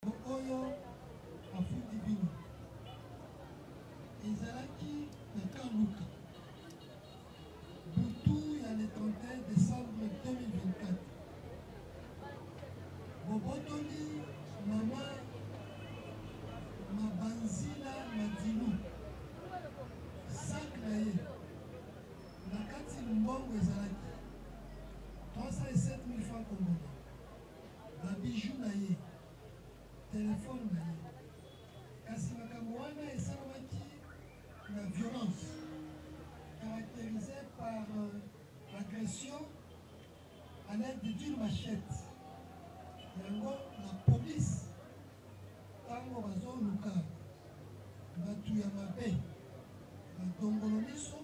oyo afuti bino ezalaki na Kaluka butu ya le 31 décembre 2024 bobotoli mama Mabanzila Madilu sak na ye na kati mbongo ezalaki 307 000 francs congolais babiju na ye téléphone na ye kasi makambo wana esalamaki na violence caractérisée par l'agression à l'aide d'une machette yango la police tango bazoluka batu ya mabe batongolo biso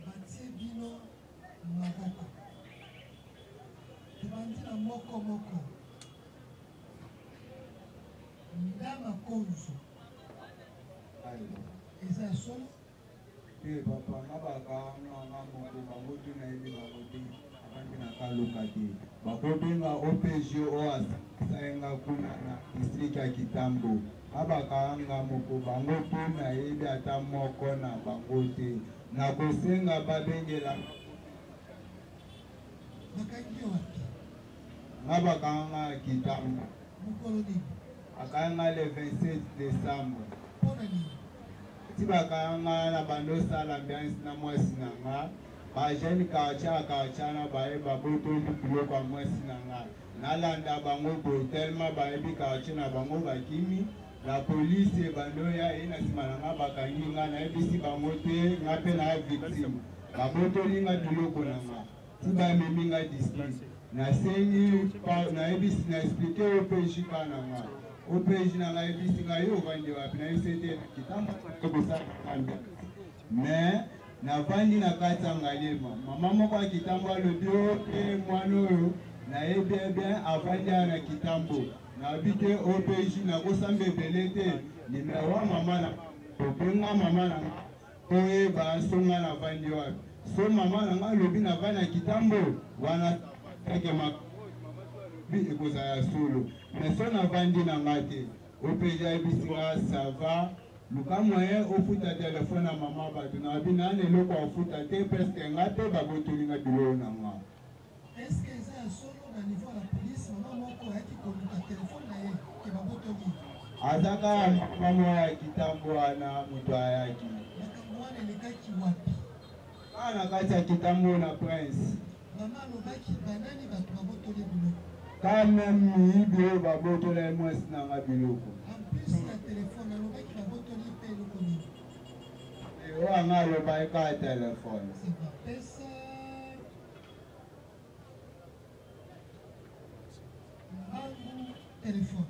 batie bino maboko tobandi na moko ndama konzo eza solo te papa ngabaka nga moko bangoto na yeli bangote akangi na Kaluka te bakobenga OPG oasayenga kuna na district ya Kitambo ngabaka nga moko bangoto na yeli ata moko na bangote na kosenga babengela bakangi wapi ngabaka nga Kitambo mukolo nini akanga le 27 décembre pona nini tibakanga na bandosala ambiance na mwasi na nga bajeni kacha na bayeba botoli biloko ya mwasi na nga nalanda bango boye telema bayebi kacha na bango bakimi la polisi ebandoya ye na nsima na nga bakangi nga nayebisi bango te nga mpe na victime babotoli nga biloko na nga tibamemi nga district nasengi nayebisi na explike OPJ ka na nga OPJ na nga yebisi nga yo ovandi wapi nayebisi te Kitambo ekosala mais navandi na kati ya Ngalema mama moko ya Kitambo alobi ote mwana oyo nayebi bien avandi na Kitambo nayebi te OPJ nakosamba ebele te nimero wa mama na openga mama na nga oyeba songa navandi wapi so mama na nga alobi navandi na Kitambo wana eke ekozala solo mais so navandi na nga te OPJ ayebisi nga sava luka moyen ofuta telefone na mama bato nabi nani eloko ofuta te presque nga te babotoli nga biloko na nga eske eza ya solo na niveau la police mama moko ayaki koluka telefone na ye ke babotoli azaka mama ya Kitambo wana moto ayaki makambo wana elekaki wapi kaa na kati ya Kitambo na prince mama alobaki banani bato babotoli biloko quand même miyibi oyo babotola mwasi na nga biloko en plus ya telefone alobaki babotoli mpe eloko nini oyo anga alobaki kaka telefone bapesa mbangu telefone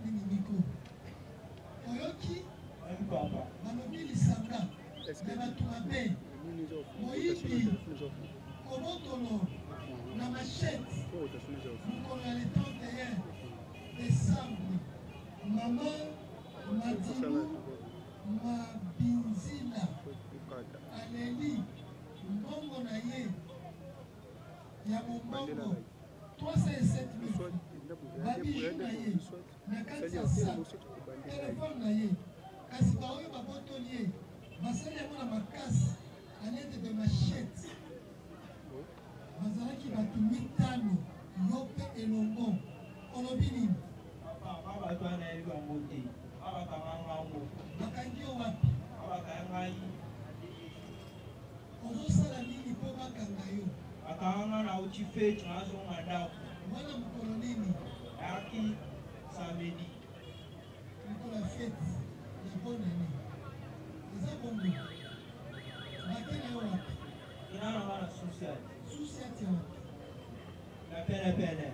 nini mikro oyoki papa balobi lisanga ya bato mabe moyibi kobotolo na machette mokolo ya le 31 décembre mama Madilu Mabinzila aleli mbongo na ye ya mombongo 307 000 babiju na ye na kati ya sak telefone na ye kasi baoyo babotoli ye basali yango na makasi alede de machette bazalaki bato 5 yo mpe elongo olobi nini bato wana yebi bango te abakangangango bakangi yo wapi abakangai ozosala nini mpo bakanga yo bakanganga na uti feti nazonga ndako mwana mokolo nini yaki samedi mokolo ya fete ya bonane eza bongo bakena yo wapi inananga na susiati susi ati wapi na penepene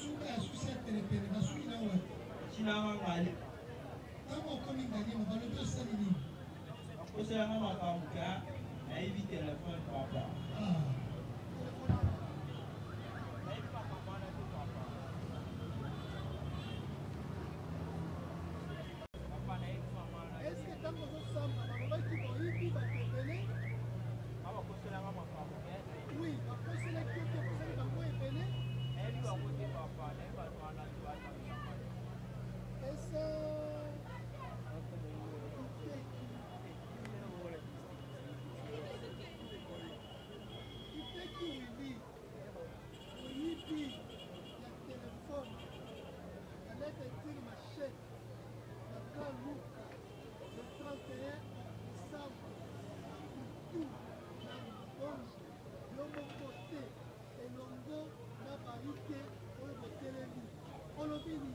suka ya susi ya penepene basuki na wapi sinanga ngali ntango okomi ngalima balobi osali nini akoselanga makambo ka nayebi telefone papa eske ntango ozosamba balobaki boyibi bato ebele oui bakoselaki yo te kosali bango ebele Tentine Machette, la Kaluka, le 31 décembre, tout, la Bonge, l'homme côté, et l'ongo, la barrique, on le télévis, on le bini.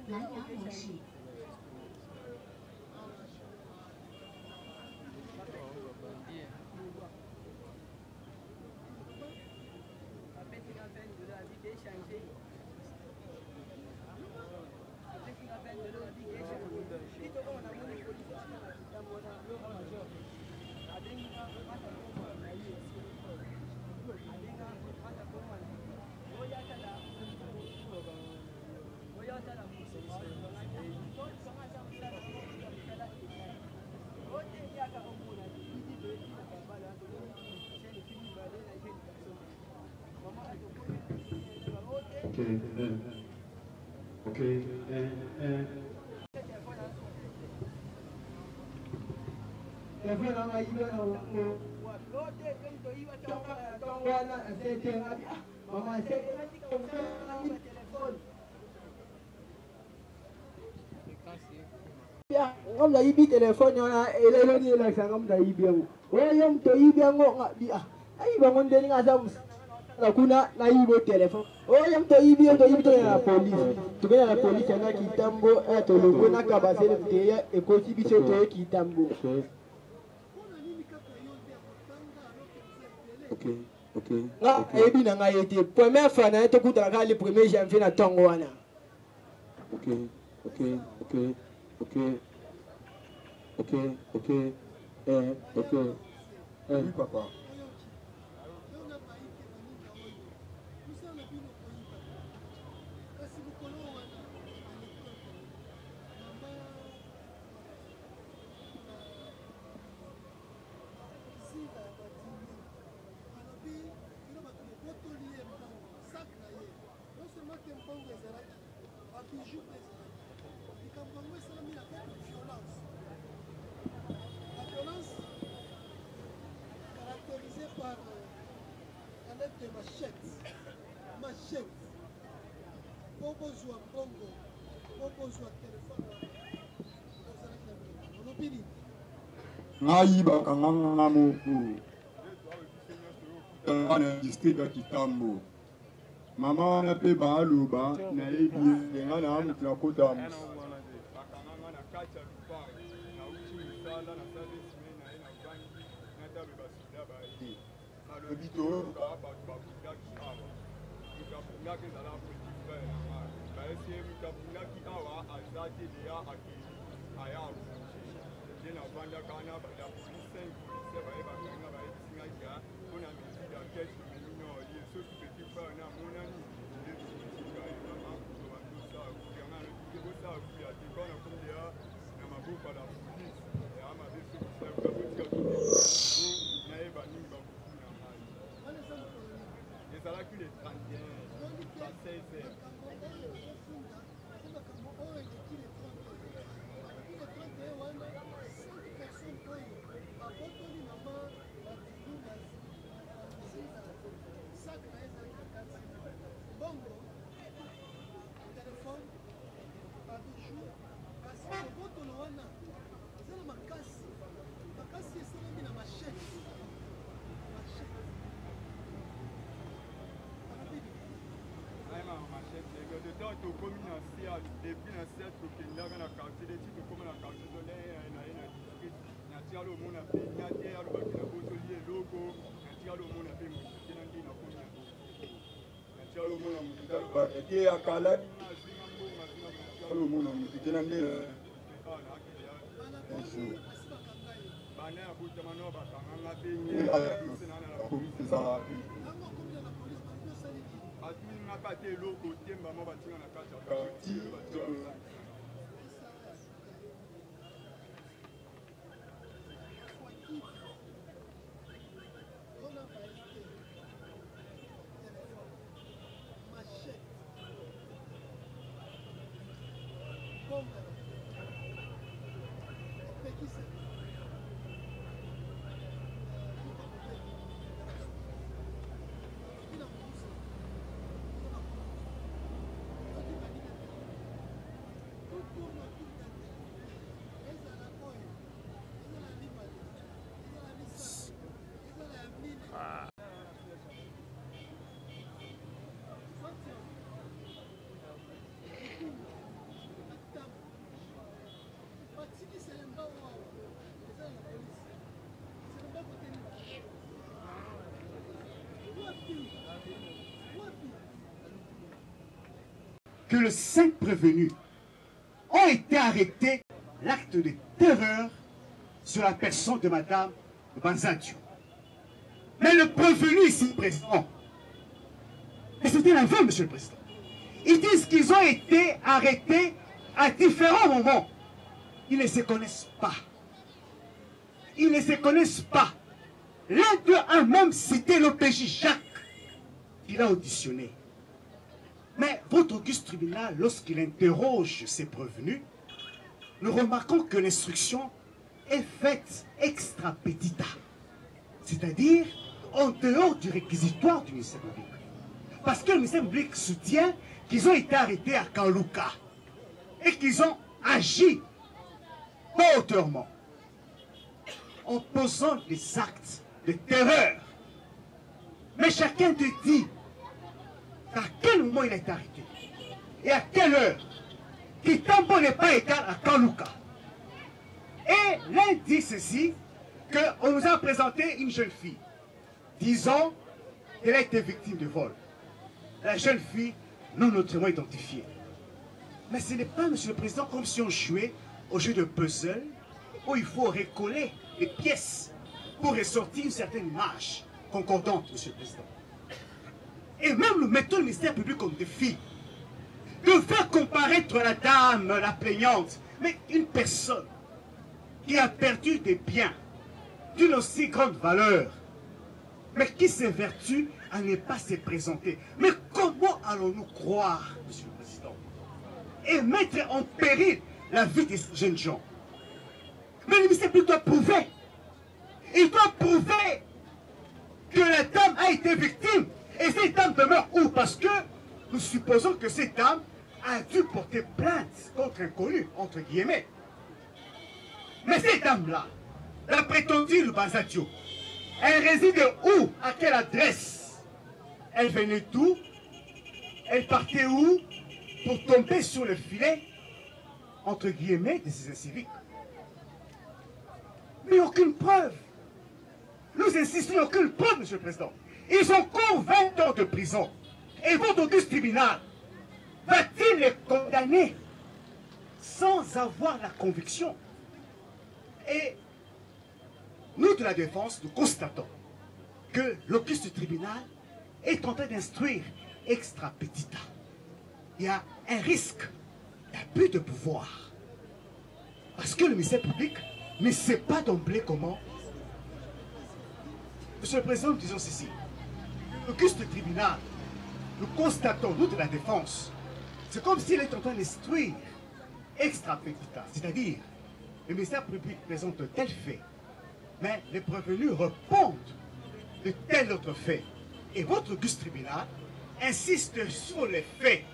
蓝牙模式。Okay. Ngom da ibi telepon yana elelo ni la ngom da ibi yangu. Wewe yom to ibi yangu ngabi ah. Ai bangun deni ngasa la kuna na ibo telepon. Yom to ibi to na police. To bena la police na kitambo to longo na kabasele mteya e kosi biso to kitambo. Okay. Nga ebi na nga yete. Première fois na to kuta ka le 1er janvier na tongo wana. Okay. Oui, papa. Naiba kanganga moko na district ya Kitambo mama wana pe baluba na yebi nga na amu na kota na kacha rupari na uchi misala na service men na ina banki na tabe basida ba yi alobi to ka ba bakunda kiawa tukapunda ke zala politique ba na ma ba ese tukapunda ki awa azate dia aki aya na banda kana ba da police ba e ba kana ba e singa ya ona mi da cash mi no ye so tu petit pa na mona ni de singa ya mama ko wa do sa ku ya na ni ko sa ku ya ti kona ku ya na mabuka da police ya ama de su sa ku ya ku na e ba ni ba ku na mai ezalaki le 31 ba 16h. tokomi na se depuis na se tokendaka na quartier leti tokóma na quartier toleye na ye na district natikala omona mpe nyate alobaki na botoli eloko natikala omona mpe mosuke na nde nakomi na natikala omona mosuke alobaki ete akalani azinga mbongo azinga natikala omona mosuke na nde bana ya botama no bakanganga mpe nyeakomisesaka atuninga te eloko temba mo batinga na kati ya que les 5 prévenus ont été arrêtés l'acte de terreur sur la personne de Madame Banzadio. Mais le prévenu ici présent, et c'était l'aveu, Monsieur le Président, ils disent qu'ils ont été arrêtés à différents moments. Ils ne se connaissent pas. Ils ne se connaissent pas. L'un d'eux a même cité l'OPJ Jacques, qu'il a auditionné. Mais votre auguste tribunal, lorsqu'il interroge ces prévenus, nous remarquons que l'instruction est faite extra petita, c'est-à-dire en dehors du réquisitoire du ministère public. Parce que le ministère public soutient qu'ils ont été arrêtés à Kaluka et qu'ils ont agi hautement en posant des actes de terreur. Mais chacun te dit à quel moment il a été arrêté et à quelle heure. Kitambo n'est pas égal à Kaluka. Et l'un dit ceci, qu'on nous a présenté une jeune fille, disant qu'elle a été victime de vol. La jeune fille non autrement identifiée. Mais ce n'est pas, Monsieur le Président, comme si on jouait au jeu de puzzle où il faut recoller les pièces pour ressortir une certaine image concordante, Monsieur le Président. Et même nous mettons le ministère public comme défi de faire comparaître la dame, la plaignante, mais une personne qui a perdu des biens d'une aussi grande valeur, mais qui s'évertue à ne pas se présenter. Mais comment allons-nous croire, Monsieur le Président, et mettre en péril la vie des jeunes gens? Mais le ministère public doit prouver. Il doit prouver que la dame a été victime. Et cette dame demeure où? Parce que nous supposons que cette dame a dû porter plainte contre inconnu, entre guillemets. Mais cette dame-là, la prétendue Banzadio, elle réside où? À quelle adresse? Elle venait d'où? Elle partait où? Pour tomber sur le filet, entre guillemets, de ces inciviques. Mais aucune preuve. Nous insistons, aucune preuve, Monsieur le Président. Ils ont encore 20 ans de prison. Et votre auguste tribunal va-t-il les condamner sans avoir la conviction? Et nous, de la défense, nous constatons que l'auguste tribunal est en train d'instruire extra petita. Il y a un risque d'abus de pouvoir. Parce que le ministère public ne sait pas d'emblée comment. Monsieur le Président, nous disons ceci. l'auguste tribunal, nous constatons, nous de la défense, c'est comme s'il est en train d'instruire extra petita, c'est-à-dire le ministère public présente tel fait, mais les prévenus répondent de tel autre fait. Et votre auguste tribunal insiste sur les faits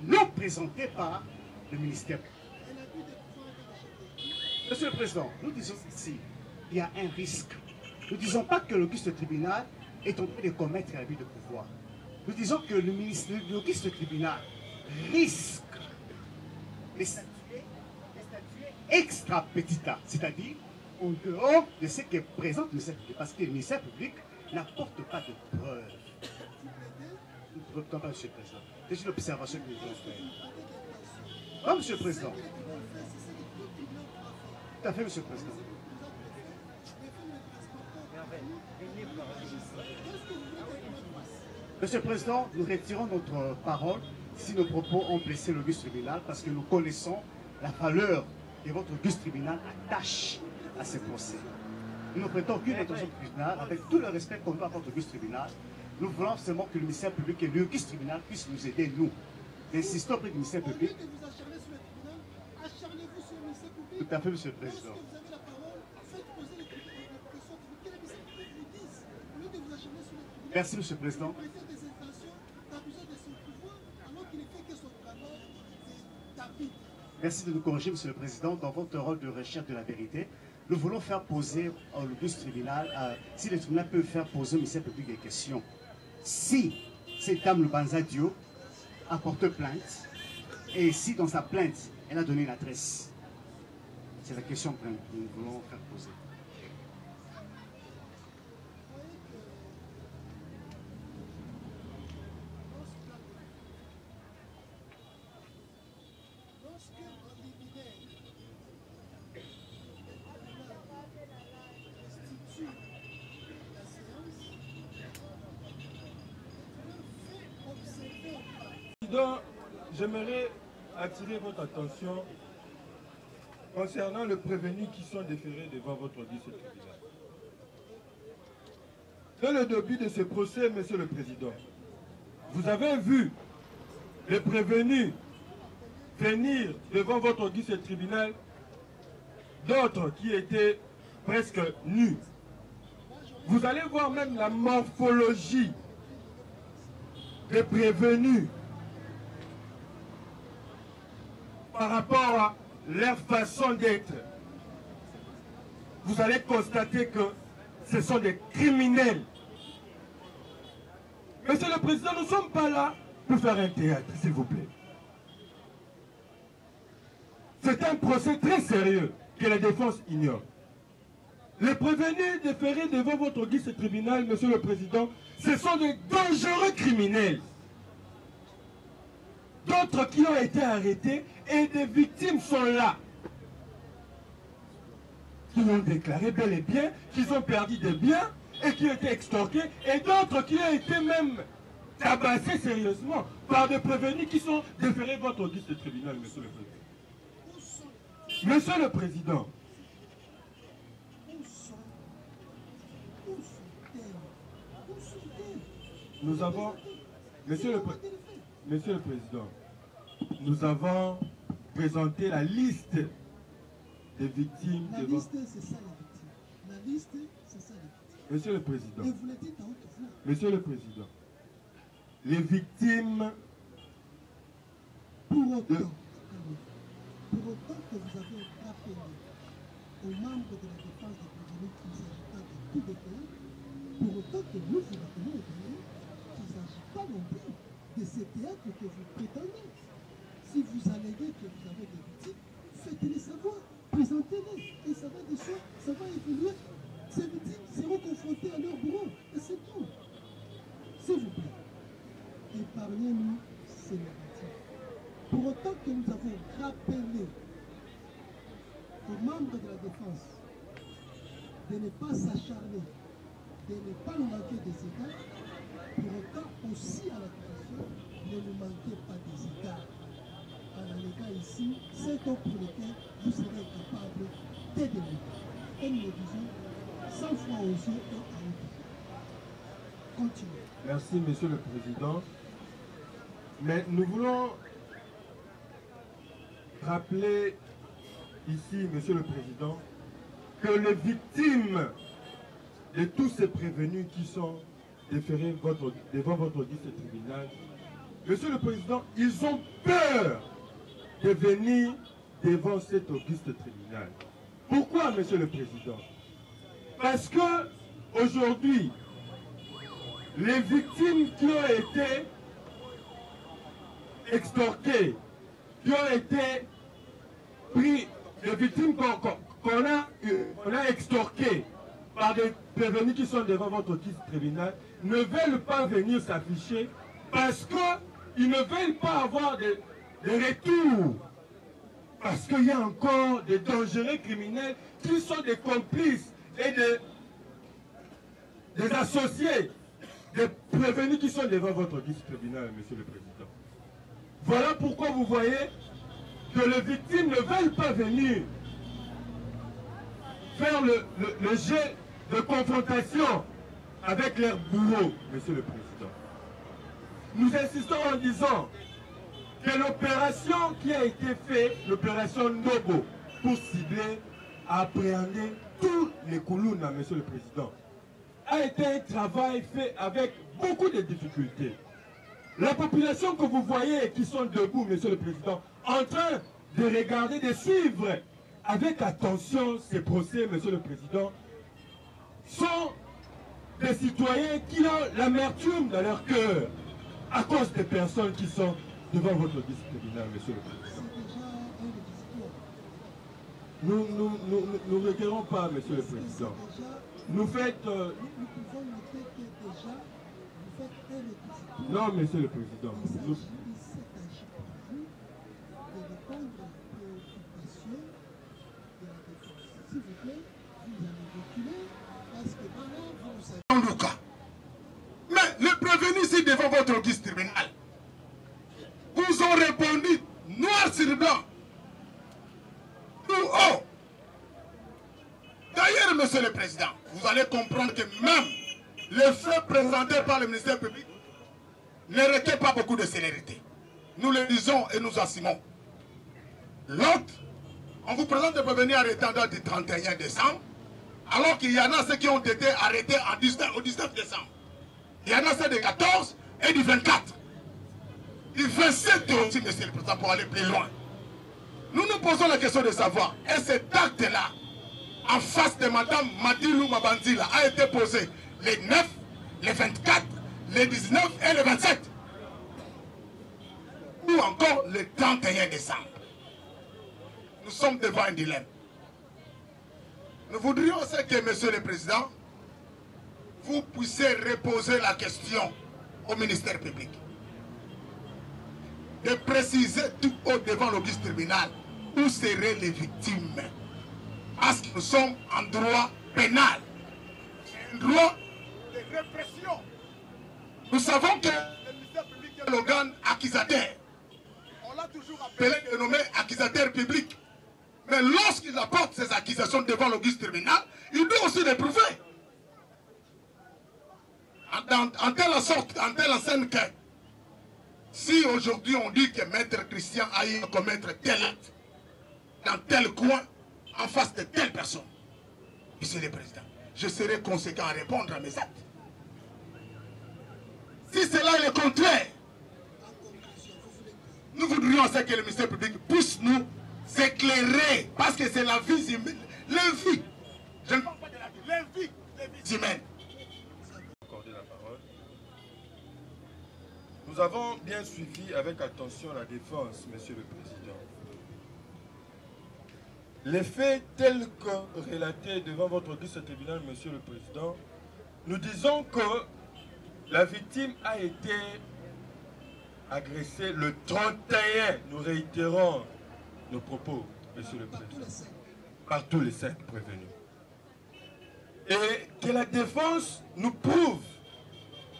non présentés par le ministère public. Monsieur le Président, nous disons ici, il y a un risque. Nous ne disons pas que l'auguste tribunal est en train de commettre l'abus de pouvoir. Nous disons que l'auguste tribunal risque les statuer extra petita, c'est-à-dire en dehors de ce qui est présent, parce que le ministère public n'apporte pas de preuves. Nous ne pouvons pas, Monsieur le Président. C'est une observation que nous devons faire. Non, Monsieur le Président. Tout à fait, Monsieur le Président. Monsieur le Président, nous retirons notre parole si nos propos ont blessé l'auguste tribunal parce que nous connaissons la valeur que votre auguste tribunal attache à ces procès. Nous ne prêtons aucune attention au tribunal, avec tout le respect qu'on doit à votre auguste tribunal. Nous voulons seulement que le ministère public et l'auguste tribunal puissent nous aider, nous. Insistons auprès du ministère public. Tout à fait, Monsieur le Président. Merci, Monsieur le Président. Merci de nous corriger, Monsieur le Président, dans votre rôle de recherche de la vérité. Nous voulons faire poser au l'auguste tribunal, si le tribunal peut faire poser au ministère public des questions. Si cette dame Lubanza Dio a porté plainte, et si dans sa plainte, elle a donné une adresse, c'est la question que nous voulons faire poser. J'aimerais attirer votre attention concernant les prévenus qui sont déférés devant votre auguste tribunal. Dans le début de ce procès, Monsieur le Président, vous avez vu les prévenus venir devant votre auguste tribunal, d'autres qui étaient presque nus. Vous allez voir même la morphologie des prévenus par rapport à leur façon d'être. Vous allez constater que ce sont des criminels. Monsieur le Président, nous ne sommes pas là pour faire un théâtre, s'il vous plaît. C'est un procès très sérieux que la défense ignore. Les prévenus déférés devant votre auguste tribunal, Monsieur le Président, ce sont de dangereux criminels. D'autres qui ont été arrêtés et des victimes sont là. Qui ont déclaré bel et bien qu'ils ont perdu des biens et qui ont été extorqués. Et d'autres qui ont été même tabassés sérieusement par des prévenus qui sont déférés votre auguste tribunal, Monsieur le Président. Monsieur le Président, nous avons, Monsieur le Président, nous avons présenté la liste des victimes. La liste, c'est ça la victime. La liste, c'est ça la victime. Monsieur le Président. Et vous le dites à haute voix. Monsieur le Président, les victimes. Pour autant que vous avez rappelé aux membres de la défense des prévenus qu'il ne s'agit pas de coup de théâtre, pour autant que nous vous rappelons qu'il ne s'agit pas non plus de ce théâtre que vous prétendez. Si vous alléguez que vous avez des victimes, faites-les savoir, présentez-les, et ça va de soi, ça va évoluer. Ces victimes seront confrontées à leur bourreau, et c'est tout. S'il vous plaît, épargnez-nous ces narratifs. Pour autant que nous avons rappelé aux membres de la défense de ne pas s'acharner, de ne pas nous manquer des égards, pour autant aussi à l'accusation, ne nous manquez pas des égards. En alléguant ici, c'est pour lequel vous serez capable d'aider. Et nous le disons 100 fois aux yeux et à haute voix. Continuez. Merci, Monsieur le Président. Mais nous voulons rappeler ici, Monsieur le Président, que les victimes de tous ces prévenus qui sont déférés devant votre audience tribunal, Monsieur le Président, ils ont peur de venir devant cet auguste tribunal. Pourquoi, Monsieur le Président? Parce que aujourd'hui, les victimes qui ont été extorquées, qui ont été pris, les victimes qu'on a extorquées par des prévenus qui sont devant votre tribunal, ne veulent pas venir s'afficher parce qu'ils ne veulent pas avoir de retour. Parce qu'il y a encore des dangereux criminels qui sont des complices et des associés des prévenus qui sont devant votre tribunal, Monsieur le Président. Voilà pourquoi vous voyez que les victimes ne veulent pas venir faire le jet de confrontation avec leurs bourreaux, Monsieur le Président. Nous insistons en disant que l'opération qui a été faite, l'opération Nobo, pour cibler, appréhender tous les Koulouna, Monsieur le Président, a été un travail fait avec beaucoup de difficultés. La population que vous voyez qui sont debout, Monsieur le Président, en train de regarder, de suivre avec attention ces procès, Monsieur le Président, sont des citoyens qui ont l'amertume dans leur cœur à cause des personnes qui sont devant votre tribunal, Monsieur le Président. Nous ne requérons pas, Monsieur le Président. Nous faites... Non, Monsieur le Président. Mais les prévenus ici devant votre audience tribunal vous ont répondu noir sur blanc. Nous, oh! D'ailleurs, Monsieur le Président, vous allez comprendre que même les faits présentés par le ministère public ne requièrent pas beaucoup de célérité. Nous le disons et nous assumons. L'autre, on vous présente des prévenus arrêtés en date du 31 décembre, alors qu'il y en a ceux qui ont été arrêtés au 19 décembre. Il y en a ceux du 14 et du 24. Du 27 aussi, Monsieur le Président, pour aller plus loin. Nous nous posons la question de savoir, est-ce que cet acte-là, en face de Madame Madilou Mabandila, a été posé les 9, les 24, les 19 et les 27, ou encore le 31 décembre. Nous sommes devant un dilemme. Nous voudrions aussi que, Monsieur le Président, vous puissiez reposer la question au ministère public, de préciser tout haut devant l'auguste tribunal où seraient les victimes. Parce que nous sommes en droit pénal, un droit de répression. Nous savons que le ministère public est l'organe accusateur. On l'a toujours appelé et nommé accusateur public. Mais lorsqu'il apporte ses accusations devant l'auguste tribunal, il doit aussi les prouver. En telle sorte, en telle scène que si aujourd'hui on dit que Maître Christian a eu à commettre tel acte dans tel coin, en face de telle personne, Monsieur le Président, je serai conséquent à répondre à mes actes. Si cela est le contraire, nous voudrions que le ministère public puisse nous éclairer, parce que c'est la vie humaine, l'invie. Je ne parle pas de la vie, l'invie des vies humaines. Accorder la parole. Nous avons bien suivi avec attention la défense, Monsieur le Président. Les faits tels que relatés devant votre audience tribunal, Monsieur le Président, nous disons que la victime a été agressée le 31. Nous réitérons nos propos, Monsieur le Président, par tous les 5 prévenus. Et que la défense nous prouve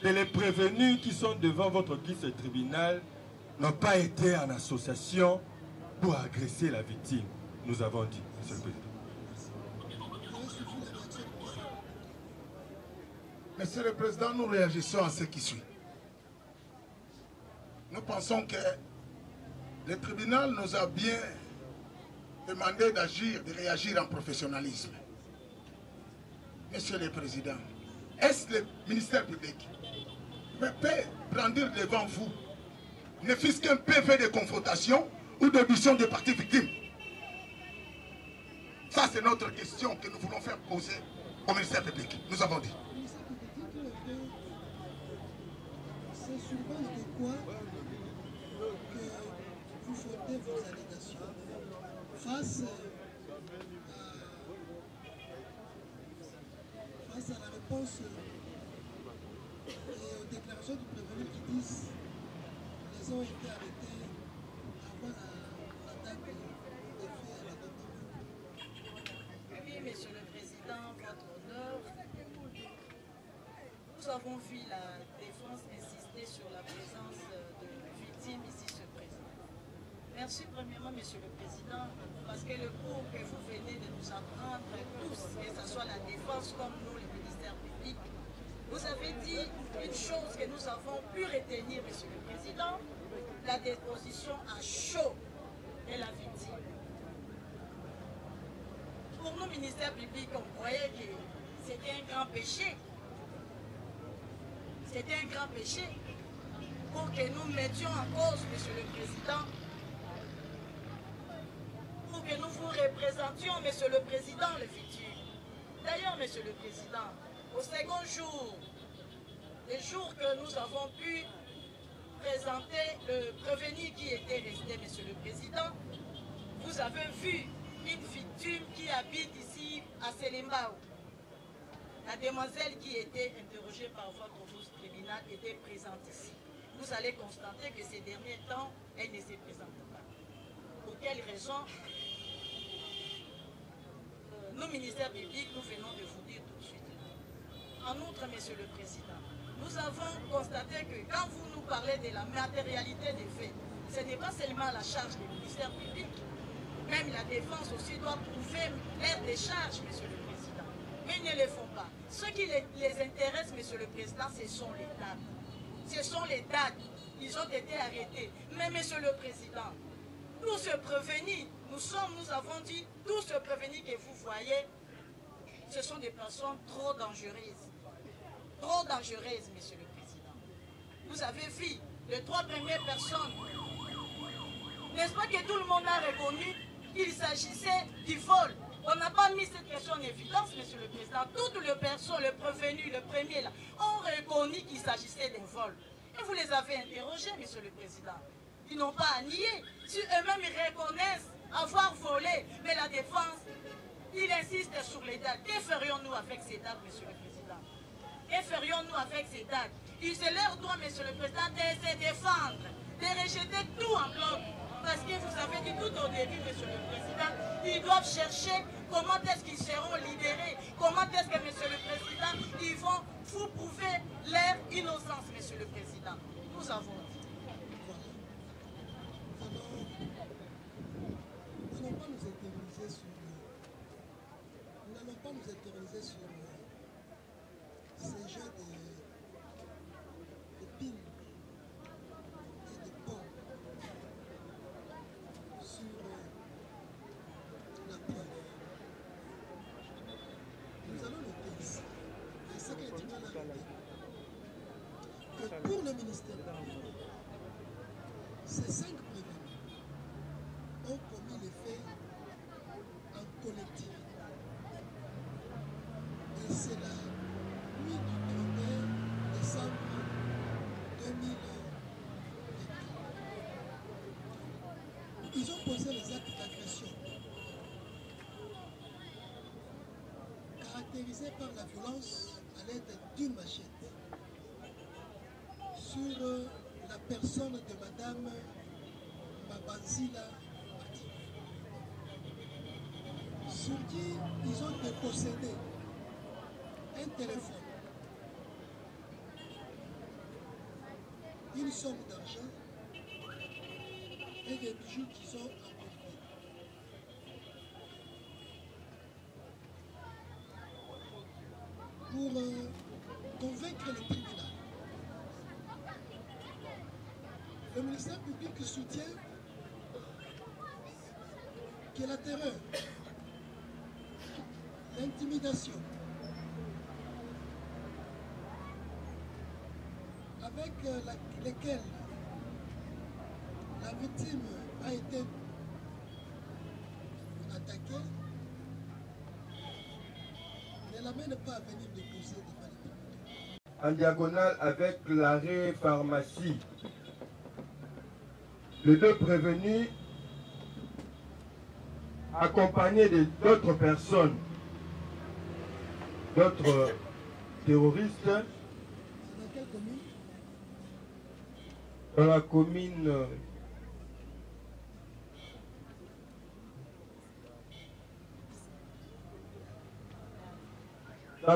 que les prévenus qui sont devant votre audience tribunal n'ont pas été en association pour agresser la victime. Nous avons dit, Monsieur le Président. Monsieur le Président, nous réagissons à ce qui suit. Nous pensons que le tribunal nous a bien demandé d'agir, de réagir en professionnalisme. Monsieur le Président, est-ce le ministère public peut brandir devant vous, ne fût-ce qu'un PV de confrontation ou d'audition des parties victimes? Ça, c'est notre question que nous voulons faire poser au ministère public. Nous avons dit. C'est sur base de quoi que vous fondez vos allégations face à la réponse et aux déclarations du prévenu qui disent qu'ils ont été arrêtés avant la date des faits à la date. Oui, Monsieur le Président, votre honneur, nous avons vu la défense insister sur la présence de victimes ici se présenter. Merci premièrement, Monsieur le Président, parce que le cours que vous venez de nous apprendre tous, que ce soit la défense comme nous, le ministère public, vous avez dit une chose que nous avons pu retenir, Monsieur le Président, la déposition à chaud de la victime. Pour nous, ministère public, on croyait que c'était un grand péché. C'était un grand péché pour que nous mettions en cause, Monsieur le Président, pour que nous vous représentions, Monsieur le Président, le futur. D'ailleurs, Monsieur le Président, au second jour, le jour que nous avons pu présenter le prévenu qui était resté, Monsieur le Président, vous avez vu une victime qui habite ici à Selimbao. La demoiselle qui était interrogée par votre tribunal était présente ici. Vous allez constater que ces derniers temps, elle ne se présente pas. Pour quelle raison? Nous, ministère public, nous venons de vous dire tout de suite. En outre, Monsieur le Président, nous avons constaté que quand vous nous parlez de la matérialité des faits, ce n'est pas seulement la charge du ministère public. Même la défense aussi doit prouver l'air des charges, Monsieur le Président. Mais ils ne le font pas. Ce qui les intéresse, Monsieur le Président, ce sont les dates. Ce sont les dates. Ils ont été arrêtés. Mais Monsieur le Président, tous ceux prévenus, nous avons dit, tous ceux prévenus que vous voyez, ce sont des personnes trop dangereuses. Trop dangereuses, Monsieur le Président. Vous avez vu les 3 premières personnes. N'est-ce pas que tout le monde a reconnu qu'il s'agissait du vol? On n'a pas mis cette question en évidence, Monsieur le Président. Toutes les personnes, le prévenu, le premier, là, ont reconnu qu'il s'agissait d'un vol. Et vous les avez interrogés, Monsieur le Président. Ils n'ont pas à nier. Si eux-mêmes ils reconnaissent avoir volé, mais la défense, il insiste sur les dates. Que ferions-nous avec ces dates, Monsieur le Président? Que ferions-nous avec ces dates? C'est leur droit, Monsieur le Président, de se défendre, de rejeter tout en bloc. Parce que vous avez dit tout au début, Monsieur le Président, ils doivent chercher comment est-ce qu'ils seront libérés, comment est-ce que, Monsieur le Président, ils vont vous prouver leur innocence, Monsieur le Président. Nous avons dit. Nous n'allons pas nous éterniser sur ces jeux de ping et de pommes sur la preuve. Nous allons noter ici, et ce que le tribunal a noté, que pour le ministère public, ces 5 prévenus ont commis les faits en collectivité. Et c'est la nuit du 31 décembre 2020. Ils ont posé les actes d'agression caractérisés par la violence à l'aide d'une machette sur la personne de Madame Mabanzila Mati, sur qui ils ont dépossédé un téléphone, une somme d'argent et des bijoux qu'ils ont emportés. Pour vaincre le tribunal. Le ministère public soutient que la terreur, l'intimidation, avec lesquelles la victime a été attaquée, ne l'amène pas à venir déposer devant les tribunaux. En diagonale avec l'arrêt pharmacie, les deux prévenus accompagnés d'autres personnes, d'autres terroristes. C'est dans quelle commune? Dans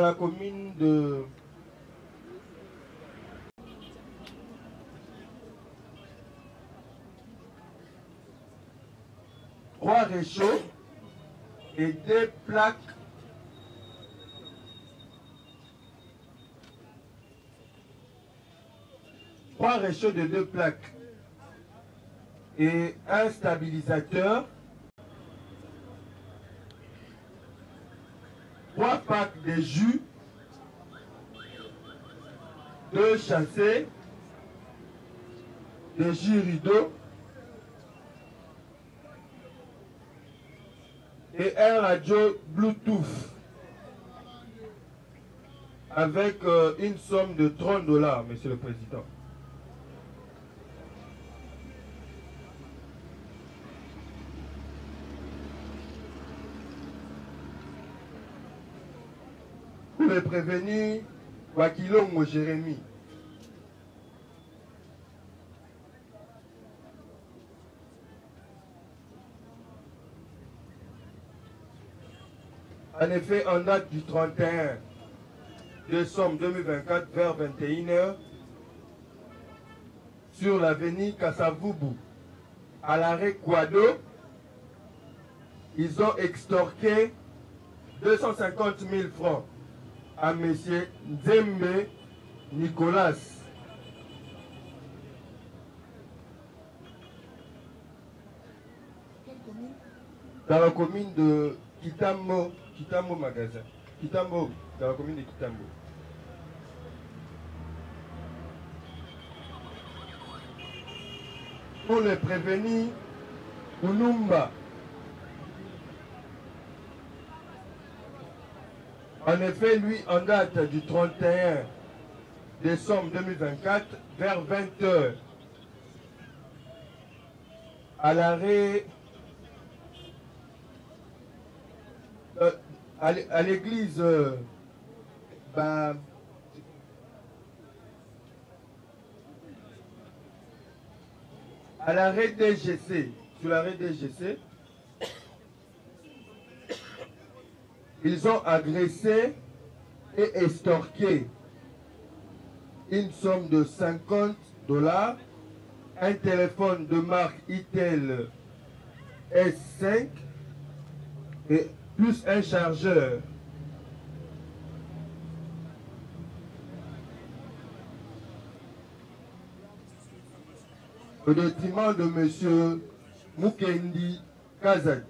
la commune de trois réchauds et des plaques de 2 plaques et un stabilisateur, 3 packs de jus, 2 chassés, des jus rideaux et un radio Bluetooth avec une somme de $30, Monsieur le Président. Pour les prévenus, Wakilongo Jérémy. En effet, en date du 31 décembre 2024 vers 21h, sur l'avenue Kassavubu, à l'arrêt Kwado, ils ont extorqué 250 000 francs à M. Nzembe Nicolas. Dans la commune de Kitambo Magasin. Kitambo, dans la commune de Kitambo. Pour les prévenir, Unumba. En effet, lui, en date du 31 décembre 2024, vers 20h, à l'arrêt, à l'église, à l'arrêt DGC, sur l'arrêt DGC, ils ont agressé et extorqué une somme de $50, un téléphone de marque Itel S5 et plus un chargeur. Au détriment de M. Mukendi Kazadi.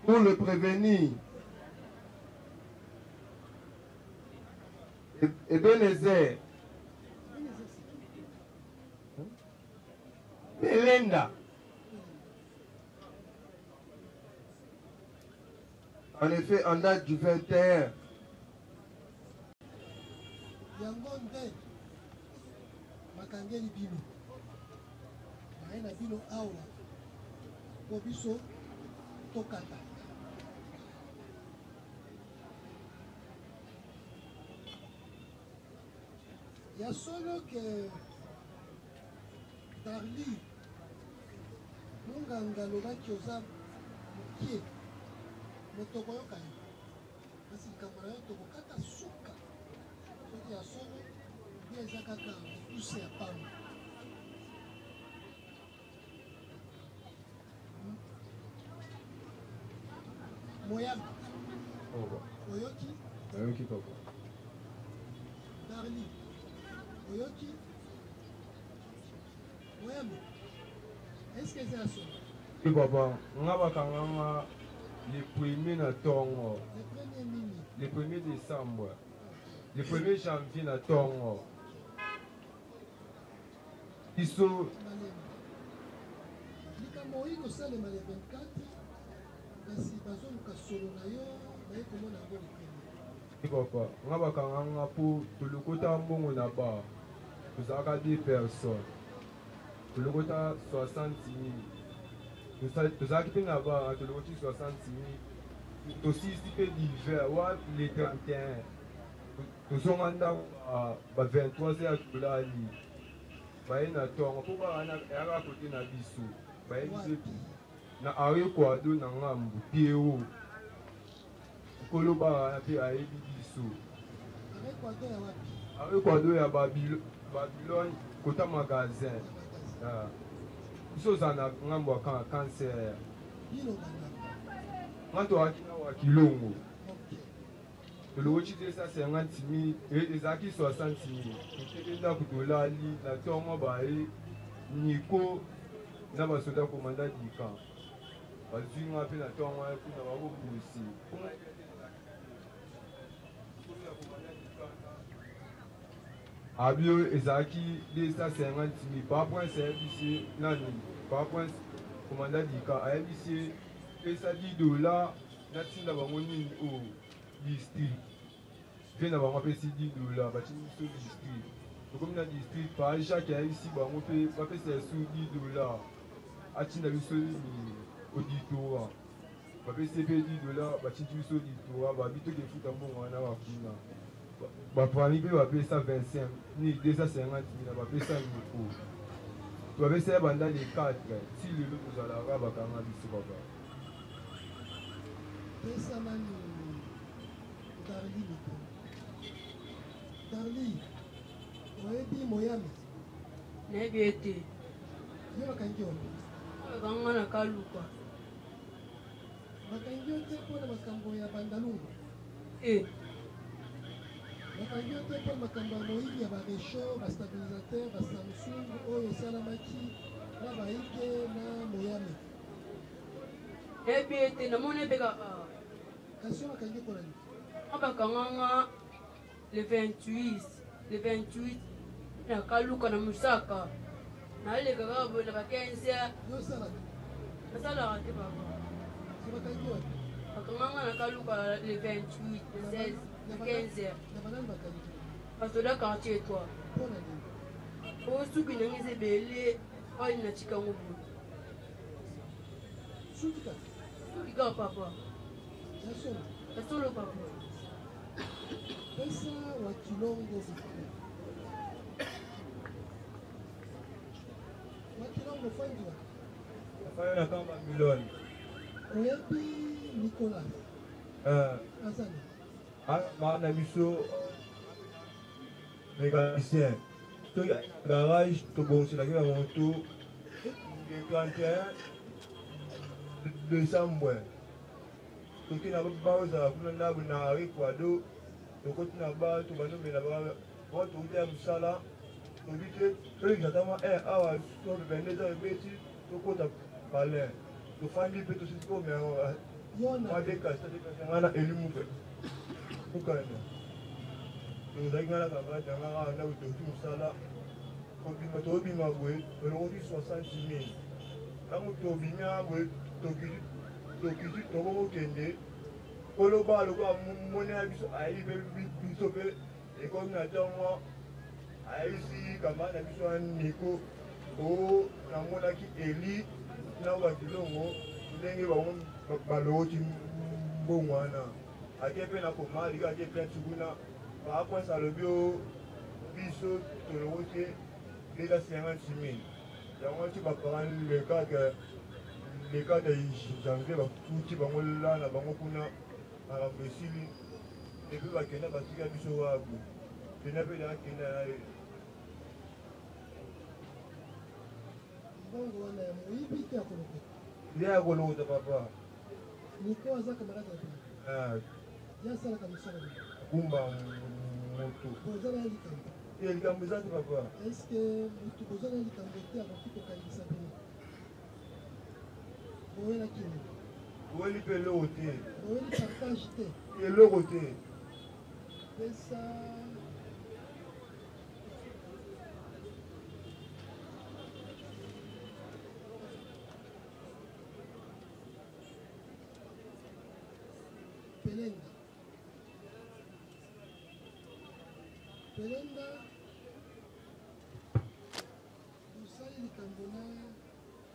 Pour le prévenir, Ebenezer Belenda. En effet, en date du 21. Yangonde, Makangeli Bino. Maena Bino Aula. Bobiso Tokata. Il y a solo que Darli, Munganga Lobaki Oza Mukie, Motokoyoka, parce que Kamara Tokata Suka, il y a solo, bien Zakaka, poussé à Pam. Moyam. Oh, Oyoki. Oyoki papa. Darli. Oyoki. Moyam. Est-ce que c'est un son? Oui papa, on va quand les premiers na tongo. Le premier mini. Le 1er décembre. Le 1er janvier na tongo. Ils sont likambo oyo kosalema le 24 kasi bazoluka solo na yo baye komona yango likolo. papa, on va quand pour tout le côté mbongo na ba. Vous avez 10 personnes. Tout le côté 60 000. Vous avez na ba, tout le côté 60 000. Aussi si d'hiver, les 31. Nous sommes en 23 heures de la nuit. Na tongo po ba na era côté na biso ba yebise na ari kwado na ngambu pieo kolo ba na pe ayebi biso ari kwado ya Babylone kota magasin biso za na ngambu ka cancer ngato akina wa kilongo le rochi de ça 50 000 et les acquis 60 000. C'est là que dollar li la tongo bae Nico na ba soda commandant du camp. Bazui nga pe na tongo ya kuna ba bosi. Abio ezaki de ça 50 000 par point service nani par point commandant du camp a ebisi pesa $10 na tinda ba ngoni o district. Je viens d'avoir appelé $10, bâti sur district. Donc comme dans district, par chaque ici, on peut c'est sous $10. Atina bisoli auditoire. Bapé CP $10, bâti sur auditoire, babito qui fout un bon wana wakuna. Bapani peut appeler ça 25, ni 250 000, bapé ça une coup. Tu avais ça pendant les 4, si le lot nous allons avoir bakanga biso papa. Pesa mani Darli. Darli, oyebi Moyami. Nebi ete. Yo bakangi yo. Bakanga na kaluka. Bakangi yo te mpona makambo ya bandalungu. Bakangi yo te mpona makambo ya moyibi ya baresho, bastabilisateur, basamsung oyo esalamaki na baike na Moyami. Nebi ete namoni ebeka. Kasi yo bakangi yo mpona nini? Abakanga le 28 na kaluka na musaka na le kaka bola ba 15 yo sala sala te baba si bakangi yo bakanga na kaluka le 28 le 16 15 na banani bakangi parce que quartier toi mpona nini o suki na ngise bele oyi na chikango bu suki ka papa ya solo papa pesa wa kilongo wakilongo fandiwa afanya kama milioni oyebi Nicolas azani maana biso mécanicien to garage to bonselaki na moto le 31 décembre toki na baozala kuna ndabu na arikwado tokoti na ba tobanomela ba touti ya mosala tobi te tolikatama awa tobende eza ebeti tokota palin tofandi mpe tosisi komea madekasitadekasangana elimu mpe ukana tozalaki ngana kabatangaka ndabu touti mosala kobima tobima boye tolokoti 60 000 ntango tobimia boye tokisi tokokokende koloba lokola mone ya biso ayebi biso mpe ekomi na ntango ayebisi kamba na biso ya Niko o namonaki Eli na bakilongo ndenge bango balokoti mbongo wana ake mpe na komali ake mpe tukuna baakwesa alobi o biso tolokoti leka 50 000 yango ti baparani le 4 janvier bafuti bango lana bango kuna makambo esili epe bakenda batika biso wabu pena mpe nakenda na ye mbongo wana ya moyibi te ya kolokota nde ya kolokota papa Nico aza camarade Ah, ya sala kamisa na kumba moto. bozala likambo Et likambo eza te papa. est-ce que mutu bozala likambo te akoki kokanisa bino boyelaki nini Boyeli mpe eloko te. boyeli partage te Eloko te. pesa Pelenda. Pelenda. Musali likambo na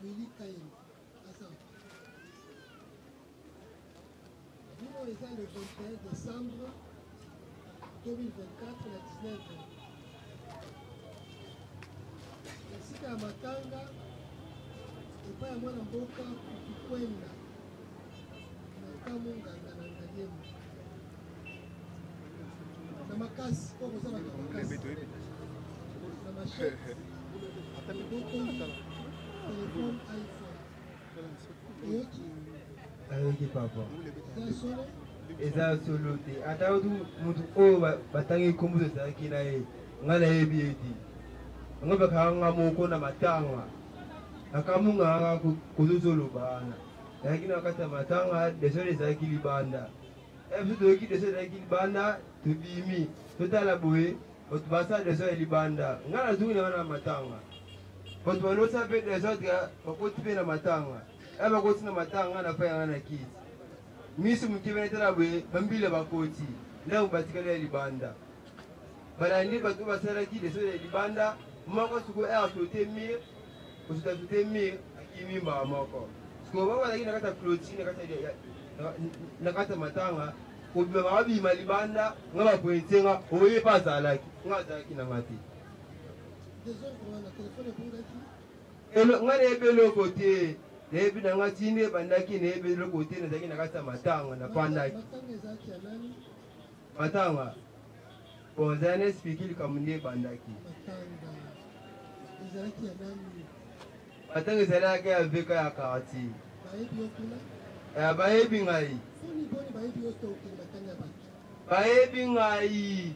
Willy Kayen. Asa. Bino eza le 21 décembre 2024 na 19h. Esika ya matanga epai ya mwana mboka kukwenda na kamo nganga na ngaliemu na makasi po koza bato makasi na machete bokoyi telefone iphone oyoki ayoki papa eza solo eza solo te ata mutu oyo batangi nkombo tozalaki na ye nga nayebi eti ngo bakanga moko na matanga akamunganga kozozoloba wana ezalaki na kati ya matanga desole ezalaki libanda biso toyoki desole ezalaki libanda tobimi totala boye bato basala desole libanda nga nazungi na wana na matanga bato banosa mpe desordre bakoti mpe na matanga bakoti na matanga na fai yanga na kiti miso moke bene tala boye bambila bakoti ndako batikali ya libanda balandi bato basalaki desole ya libanda moko siko sote mire kosuta sote mire akimi mbaa moko siko babazalaki na kati ya clotine na kati ya matanga kobima babima libanda nga bapointe nga oye mpe azalaki nga azalaki na nga te nga nayebi eloko te nayebi na nga tindi ebandaki nayebi eloko te nazalaki na kati ya matanga napandaki matanga bon zala na explike likambo nde ebandaki matanga ezalaki ya veka ya quartier bayebi ngai bayebi ngai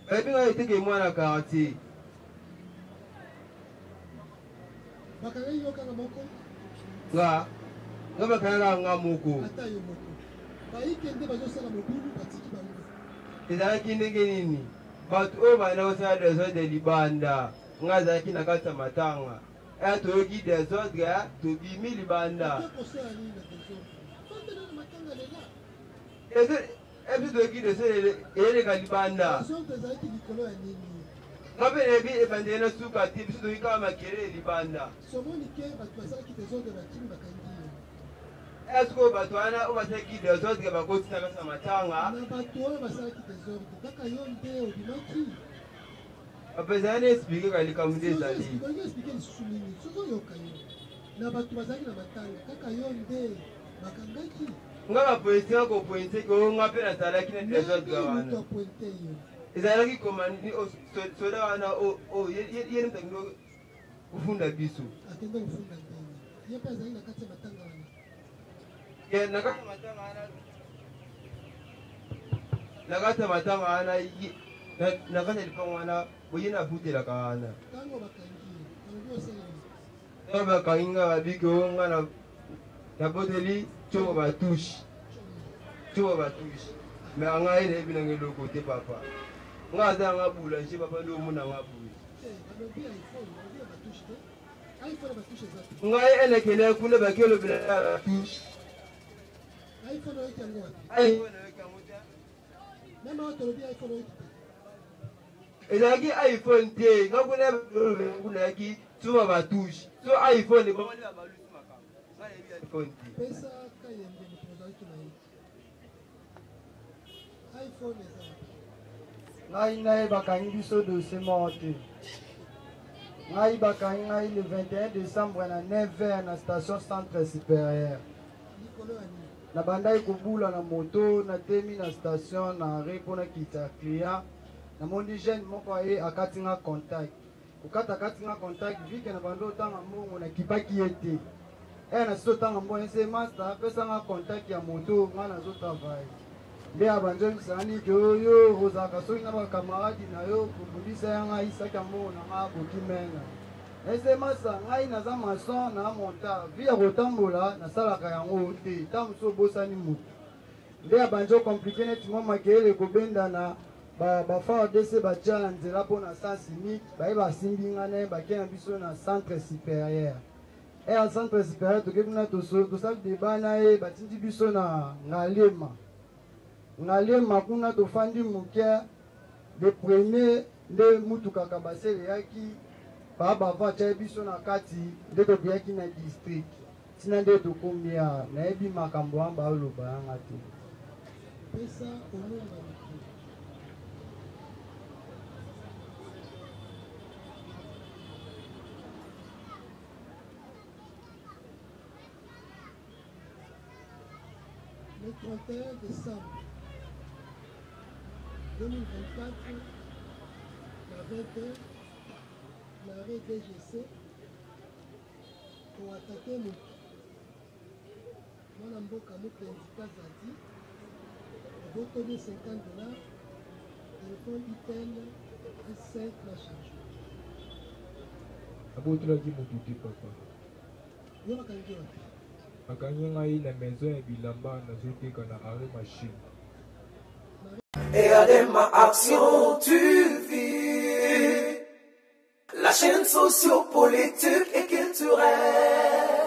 bayebi ngai eteke mwana quartier nga bakangaka nga moko ezalaki ndenge nini bato oyo banda kosala desordre libanda nga azalaki na kati ya matanga toyoki desordre tobimi libanda ebiso toyoki desordre eyeleka libanda nga mpe nayebi ebandeli na suka te biso toyoki kaka makelele libanda eske oyo bato wana oyo basalaki desordre bakoti na kati ya matanga bapezala na explike ka likambo nde ezali nga bapointe nga kopointe oyo nga mpe nazalaki na desordre wana ezalaki komandi soda wana ye mutakingo kufunda biso na kati ya matanga wana na kati ya lipango wana boye nafutelaka wana ntango bakangi nga babiki oyo nga naboteli cobo batushe me anga ye nayebi nanga eloko te papa nga aza nga boulanger papa nde omona nga boye ngai elekele kuna bakelobela batushe ezalaki iphone te nga kuna yaki suma batushe so iphone bamonela balusi makambo nga nayebi iphone te ngai nayebakanga biso dossier moko te ngai bakangi ngai le 21 décembre na 9h na station centre supérieure nabandaki kobula na moto natemi na station na arrêt mpona kita client namoni jeune moko aye akati nga contact kokata akati nga contact vike na bando otanga mbongo nakipaki ye te na so tanga mbona se master pesa nga contact ya moto nga na zo travail nde abanjo misani ke yo ozaka soki na bakamaradi na yo kobundisa ya ngai saka mbongo na nga bokimenga ese masa ngai naza mason na monta vi ya kotambola nasalaka yango te ta mosu obosani motu nde abanjo komplike neti mwa makeyele kobenda na bafardc batia na nzela mpo na sens unique baye basimbi nga naye bake na biso na centre supérieur ya centre supérieur toke kuna tosali deba na ye batindi biso na ngalema kuna tofandi moke de premier nde mutuka kabase eyaki bava tia biso na kati nde tokeyaki na district tina nde tokomi ya nayebi makambo wana baoloba yanga te pesa omonga le 31 décembre 2024, la 20h, l'arrêt DGC pour attaquer le Mwana Mboka Moukendika Zadi, voto de $50, téléphone Itel S5 la charge. Abotolaki motu te papa. Yo bakangi wapi? Bakangi ngai na maison ya bilamba nazoteka na arrêt machine. Et Adema Action TV, la chaîne socio-politique et culturelle.